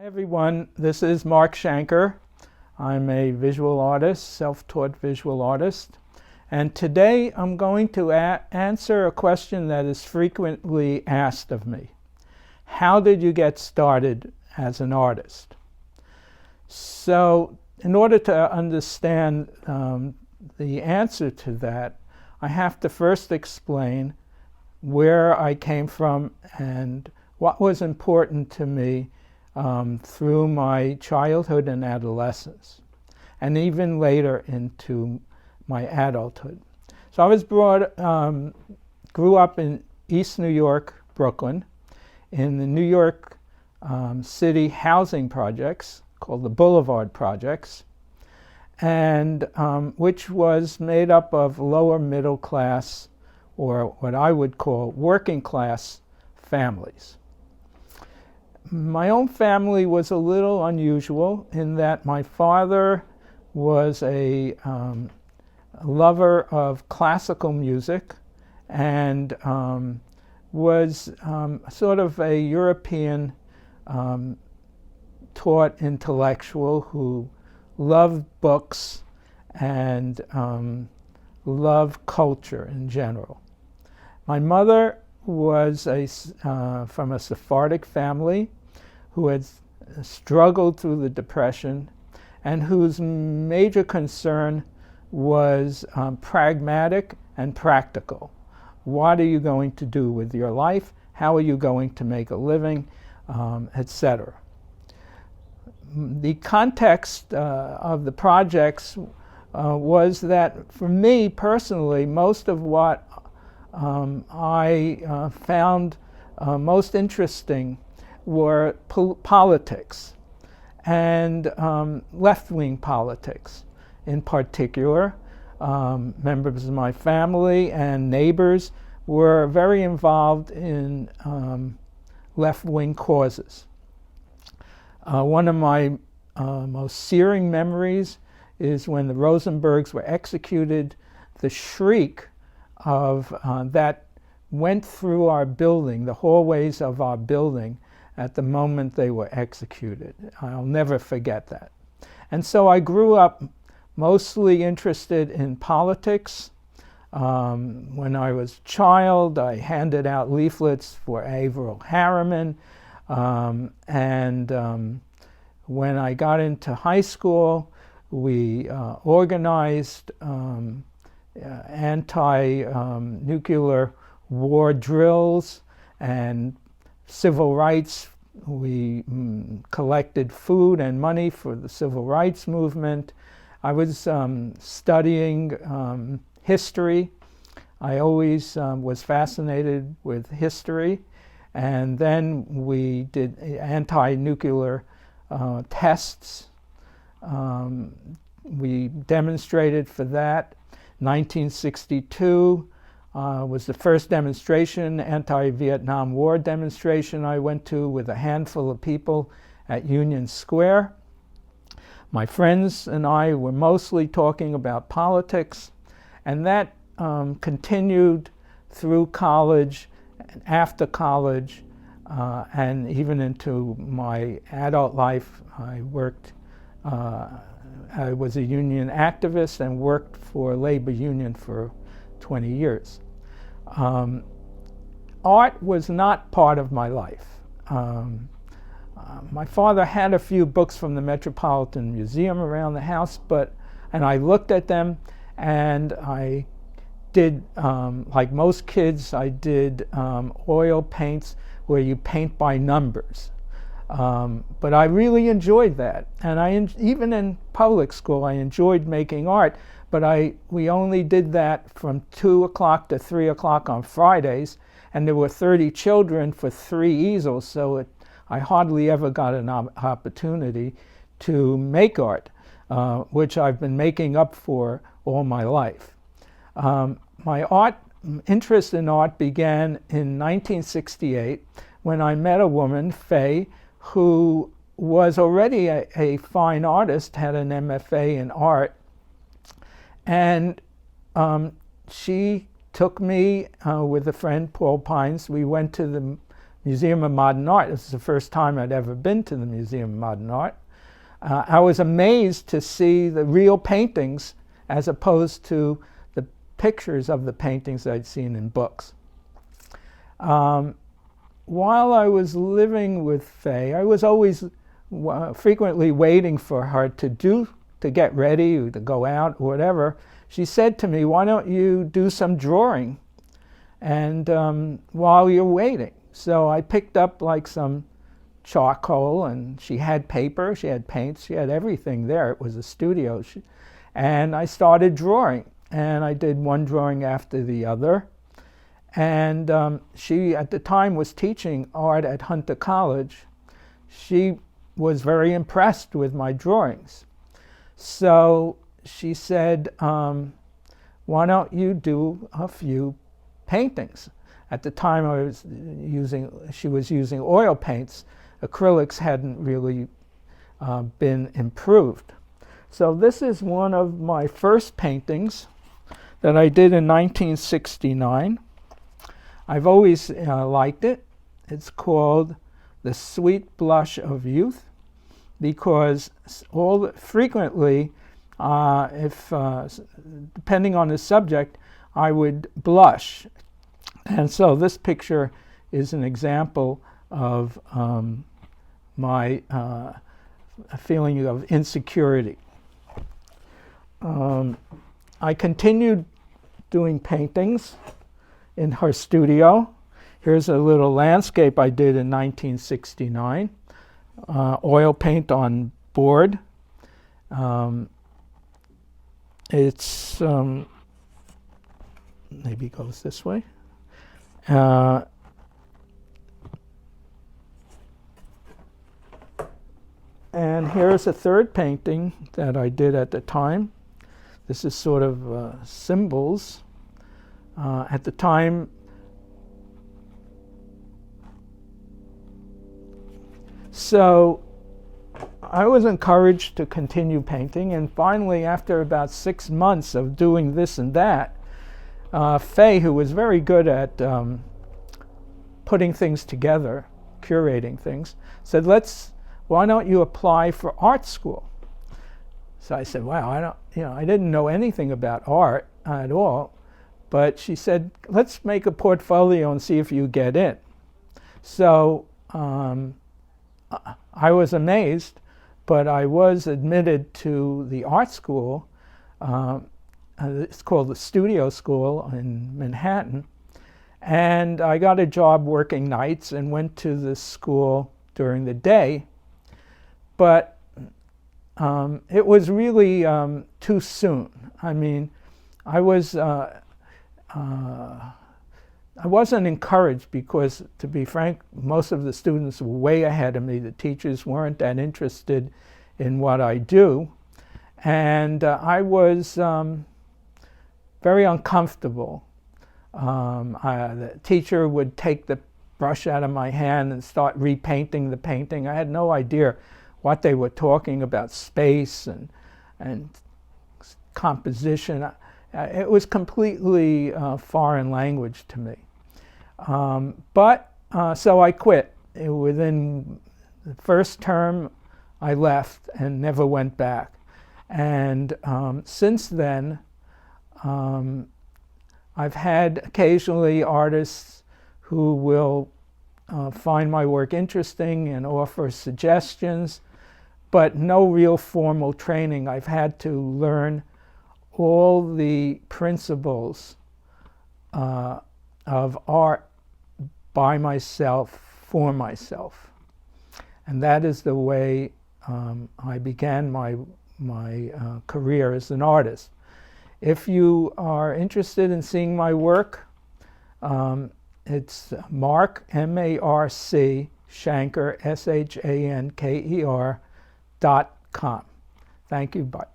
Hi everyone, this is Mark Shanker. I'm a visual artist, self-taught visual artist, and today I'm going to answer a question that is frequently asked of me. How did you get started as an artist? So in order to understand the answer to that, I have to first explain where I came from and what was important to me through my childhood and adolescence, and even later into my adulthood. So I was grew up in East New York, Brooklyn, in the New York City housing projects called the Boulevard Projects, and which was made up of lower middle class, or what I would call working class families. My own family was a little unusual in that my father was a lover of classical music and was sort of a European taught intellectual who loved books and loved culture in general. My mother was from a Sephardic family who had struggled through the Depression and whose major concern was pragmatic and practical. What are you going to do with your life? How are you going to make a living, etc. The context of the projects was that, for me personally, most of what I found most interesting were politics, and left-wing politics in particular. Members of my family and neighbors were very involved in left-wing causes. One of my most searing memories is when the Rosenbergs were executed. The shriek of that went through our building, the hallways of our building, at the moment they were executed. I'll never forget that. And so I grew up mostly interested in politics. When I was a child, I handed out leaflets for Averell Harriman, and when I got into high school, we organized anti-nuclear war drills and civil rights. We collected food and money for the civil rights movement. I was studying history. I always was fascinated with history. And then we did anti-nuclear tests. We demonstrated for that. 1962 was the first demonstration, anti-Vietnam War demonstration I went to with a handful of people at Union Square. My friends and I were mostly talking about politics, and that continued through college and after college, and even into my adult life. I was a union activist and worked for a labor union for 20 years. Art was not part of my life. My father had a few books from the Metropolitan Museum around the house, and I looked at them, and I did, like most kids, I did oil paints where you paint by numbers. But I really enjoyed that, and even in public school I enjoyed making art, but we only did that from 2 o'clock to 3 o'clock on Fridays, and there were 30 children for 3 easels, so I hardly ever got an opportunity to make art, which I've been making up for all my life. My interest in art began in 1968 when I met a woman, Faye, who was already a fine artist, had an MFA in art, and she took me with a friend, Paul Pines. We went to the Museum of Modern Art. This is the first time I'd ever been to the Museum of Modern Art. I was amazed to see the real paintings as opposed to the pictures of the paintings I'd seen in books. While I was living with Faye, I was always frequently waiting for her to get ready or to go out or whatever. She said to me, "Why don't you do some drawing and while you're waiting?" So I picked up like some charcoal, and she had paper, she had paints, she had everything there. It was a studio. And I started drawing, and I did one drawing after the other. And she, at the time, was teaching art at Hunter College. She was very impressed with my drawings. So she said, "Why don't you do a few paintings?" At the time, she was using oil paints. Acrylics hadn't really been improved. So this is one of my first paintings that I did in 1969. I've always liked it. It's called The Sweet Blush of Youth, because frequently, depending on the subject, I would blush. And so this picture is an example of my feeling of insecurity. I continued doing paintings in her studio. Here's a little landscape I did in 1969. Oil paint on board. It's maybe goes this way. And here's a third painting that I did at the time. This is sort of symbols. At the time, so I was encouraged to continue painting, and finally, after about 6 months of doing this and that, Faye, who was very good at putting things together, curating things, said, "Why don't you apply for art school?" So I said, "Wow, I didn't know anything about art at all." But she said, "Let's make a portfolio and see if you get in." So I was amazed, but I was admitted to the art school. It's called the Studio School in Manhattan. And I got a job working nights and went to the school during the day. But it was really too soon. I mean, I wasn't encouraged because, to be frank, most of the students were way ahead of me. The teachers weren't that interested in what I do. And I was very uncomfortable. The teacher would take the brush out of my hand and start repainting the painting. I had no idea what they were talking about, space and composition. It was completely foreign language to me. So I quit. Within the first term, I left and never went back. And since then, I've had occasionally artists who will find my work interesting and offer suggestions, but no real formal training. I've had to learn all the principles of art by myself, for myself. And that is the way I began my career as an artist. If you are interested in seeing my work, it's Mark, M-A-R-C, Shanker, S-H-A-N-K-E-R, .com. Thank you. Bye.